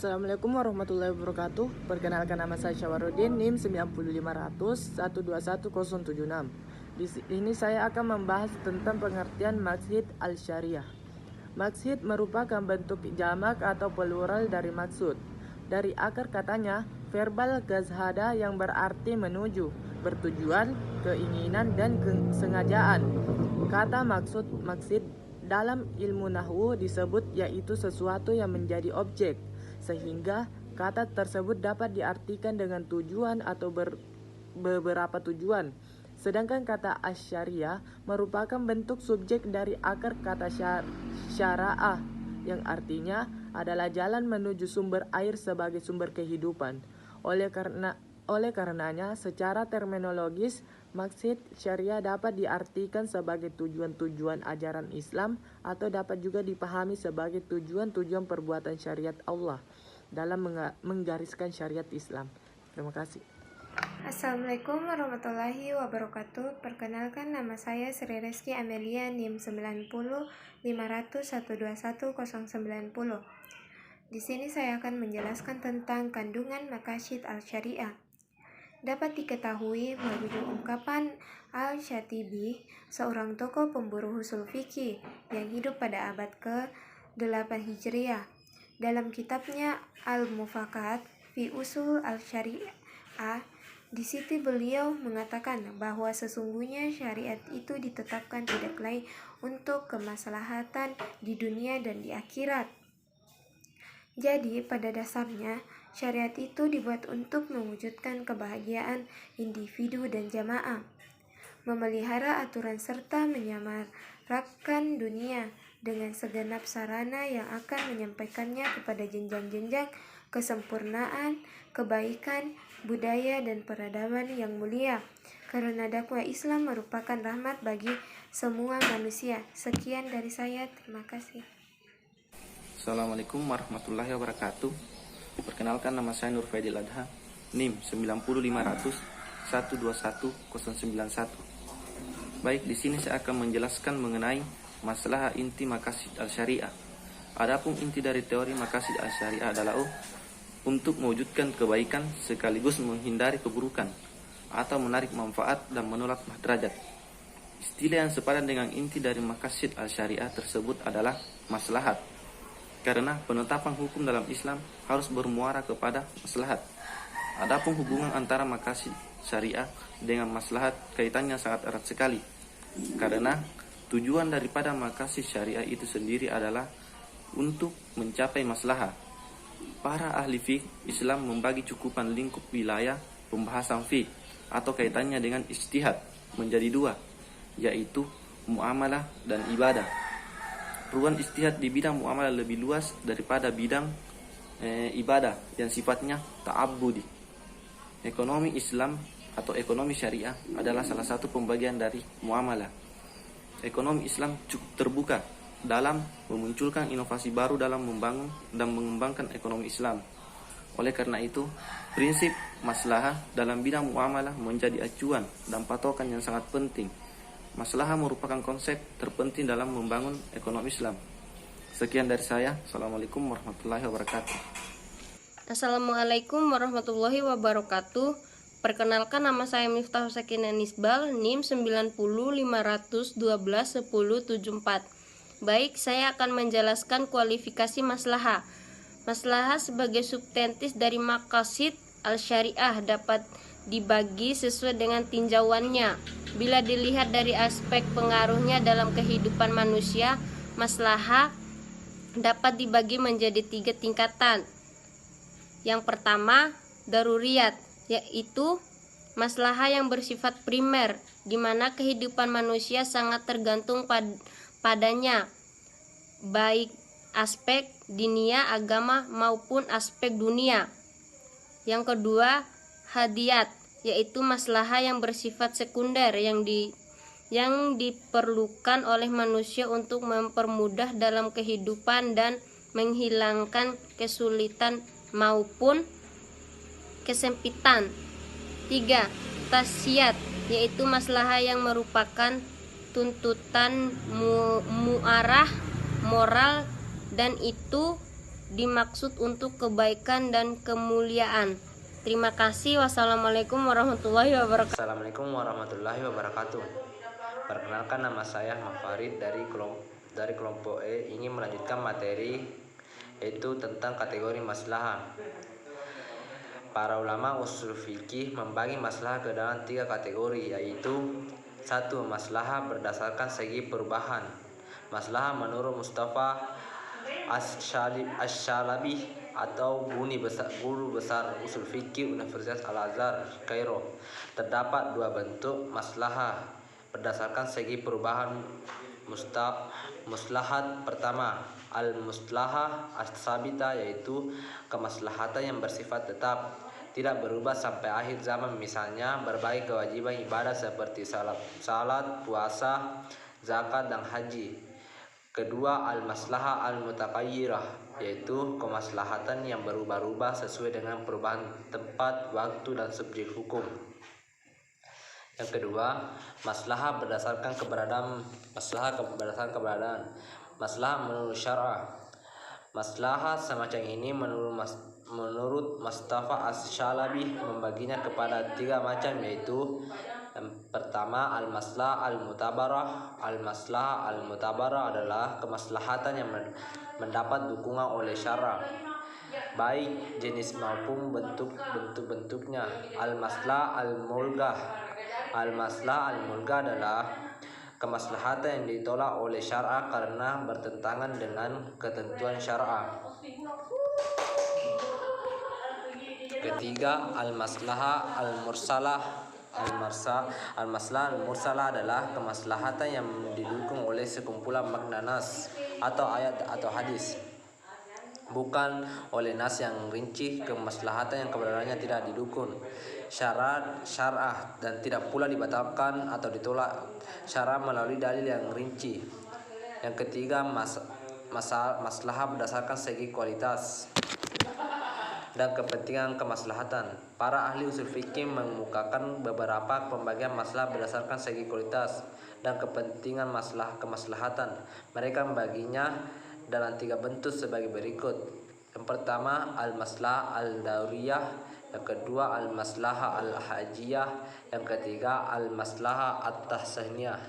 Assalamualaikum warahmatullahi wabarakatuh. Perkenalkan, nama saya Syawarudin, NIM 90500 121076. Di sini saya akan membahas tentang pengertian maksud al-syariah. Maksud merupakan bentuk jamak atau plural dari maksud. Dari akar katanya, verbal gazhada yang berarti menuju, bertujuan, keinginan, dan kesengajaan. Kata maksud dalam ilmu nahwu disebut yaitu sesuatu yang menjadi objek, sehingga kata tersebut dapat diartikan dengan tujuan atau beberapa tujuan. Sedangkan kata asy-syariah merupakan bentuk subjek dari akar kata syara'ah, yang artinya adalah jalan menuju sumber air sebagai sumber kehidupan. Oleh karenanya, secara terminologis, maksud syariah dapat diartikan sebagai tujuan-tujuan ajaran Islam atau dapat juga dipahami sebagai tujuan-tujuan perbuatan syariat Allah dalam menggariskan syariat Islam. Terima kasih. Assalamualaikum warahmatullahi wabarakatuh. Perkenalkan, nama saya Sri Reski Amelia, NIM 90500121090. Di sini saya akan menjelaskan tentang kandungan maqasid al-syariah. Dapat diketahui merujuk ungkapan Al-Syatibi, seorang tokoh pemburu usul fikih yang hidup pada abad ke-8 Hijriah. Dalam kitabnya Al-Mufakat fi Usul al-Syariah, di situ beliau mengatakan bahwa sesungguhnya syariat itu ditetapkan tidak lain untuk kemaslahatan di dunia dan di akhirat. Jadi pada dasarnya syariat itu dibuat untuk mewujudkan kebahagiaan individu dan jamaah, memelihara aturan serta menyamaratakan dunia dengan segenap sarana yang akan menyampaikannya kepada jenjang-jenjang kesempurnaan, kebaikan, budaya, dan peradaban yang mulia. Karena dakwah Islam merupakan rahmat bagi semua manusia. Sekian dari saya, terima kasih. Assalamualaikum warahmatullahi wabarakatuh. Perkenalkan, nama saya Nur Faidil Adha, NIM 90500 121091. Baik, di sini saya akan menjelaskan mengenai masalah inti maqasid al-syariah. Adapun inti dari teori maqasid al-syariah adalah untuk mewujudkan kebaikan sekaligus menghindari keburukan atau menarik manfaat dan menolak derajat. Istilah yang sepadan dengan inti dari maqasid al-syariah tersebut adalah maslahat. Karena penetapan hukum dalam Islam harus bermuara kepada maslahat. Adapun hubungan antara maqasid syariah dengan maslahat kaitannya sangat erat sekali. Karena tujuan daripada maqasid syariah itu sendiri adalah untuk mencapai maslahat. Para ahli fiqh Islam membagi cukupan lingkup wilayah pembahasan fiqh atau kaitannya dengan ijtihad menjadi dua, yaitu muamalah dan ibadah. Ruang ijtihad di bidang muamalah lebih luas daripada bidang ibadah yang sifatnya ta'abbudi. Ekonomi Islam atau ekonomi syariah adalah salah satu pembagian dari muamalah. Ekonomi Islam cukup terbuka dalam memunculkan inovasi baru dalam membangun dan mengembangkan ekonomi Islam. Oleh karena itu, prinsip maslahah dalam bidang muamalah menjadi acuan dan patokan yang sangat penting. Maslahah merupakan konsep terpenting dalam membangun ekonomi Islam. Sekian dari saya. Assalamualaikum warahmatullahi wabarakatuh. Assalamualaikum warahmatullahi wabarakatuh. Perkenalkan, nama saya Miftah Sakinah Nisbal, NIM 90500121074. Baik, saya akan menjelaskan kualifikasi maslahah. Maslahah sebagai subtentis dari maqasid al-syariah dapat dibagi sesuai dengan tinjauannya. Bila dilihat dari aspek pengaruhnya dalam kehidupan manusia, maslahah dapat dibagi menjadi 3 tingkatan. Yang pertama, daruriyat, yaitu maslahah yang bersifat primer, di mana kehidupan manusia sangat tergantung padanya, baik aspek dinia, agama, maupun aspek dunia. Yang kedua, hadiyat, yaitu maslahah yang bersifat sekunder yang diperlukan oleh manusia untuk mempermudah dalam kehidupan dan menghilangkan kesulitan maupun kesempitan. 3. Tasyiat, yaitu maslahah yang merupakan tuntutan muarah moral dan itu dimaksud untuk kebaikan dan kemuliaan. Terima kasih. Wassalamualaikum warahmatullahi wabarakatuh. Assalamualaikum warahmatullahi wabarakatuh. Perkenalkan, nama saya Ahmad Farid dari kelompok E, ingin melanjutkan materi yaitu tentang kategori maslahah. Para ulama usul fikih membagi maslahah ke dalam 3 kategori, yaitu 1. Maslahah berdasarkan segi perubahan. Maslahah menurut Mustafa Asy-Syalabi atau guru besar usul fikih Universitas Al-Azhar, Kairo, terdapat 2 bentuk maslahah berdasarkan segi perubahan. Maslahat pertama, al-maslahah as-sabita, yaitu kemaslahatan yang bersifat tetap, tidak berubah sampai akhir zaman, misalnya berbagai kewajiban ibadah seperti salat, puasa, zakat, dan haji. Kedua, al-maslahah al-mutaqayyirah, yaitu kemaslahatan yang berubah-ubah sesuai dengan perubahan tempat, waktu, dan subjek hukum. Yang kedua, maslahah berdasarkan keberadaan. Maslahah menurut syar'ah. Maslahah semacam ini menurut Mustafa Asy-Syalabi membaginya kepada 3 macam, yaitu yang pertama, al-maslahah al-mutabarah. Al-maslahah al-mutabarah adalah kemaslahatan yang mendapat dukungan oleh syara', baik jenis maupun bentuknya. Al-maslahah al-mulghah. Al-maslahah al-mulghah adalah kemaslahatan yang ditolak oleh syara' karena bertentangan dengan ketentuan syara'. Ketiga, al-maslahah al-mursalah. Al-maslahah al-mursalah adalah kemaslahatan yang didukung oleh sekumpulan makna nas atau ayat atau hadis, bukan oleh nas yang rinci. Kemaslahatan yang keberadaannya tidak didukung syar'ah dan tidak pula dibatalkan atau ditolak syar'ah melalui dalil yang rinci. Yang ketiga, maslahah berdasarkan segi kualitas dan kepentingan kemaslahatan. Para ahli usul fikih mengemukakan beberapa pembagian maslahah berdasarkan segi kualitas dan kepentingan kemaslahatan. Mereka membaginya dalam 3 bentuk sebagai berikut. Yang pertama, al-maslahah al-dauriyah. Yang kedua, al-maslahah al-hajiyah. Yang ketiga, al-maslahah at-tahsiniyah.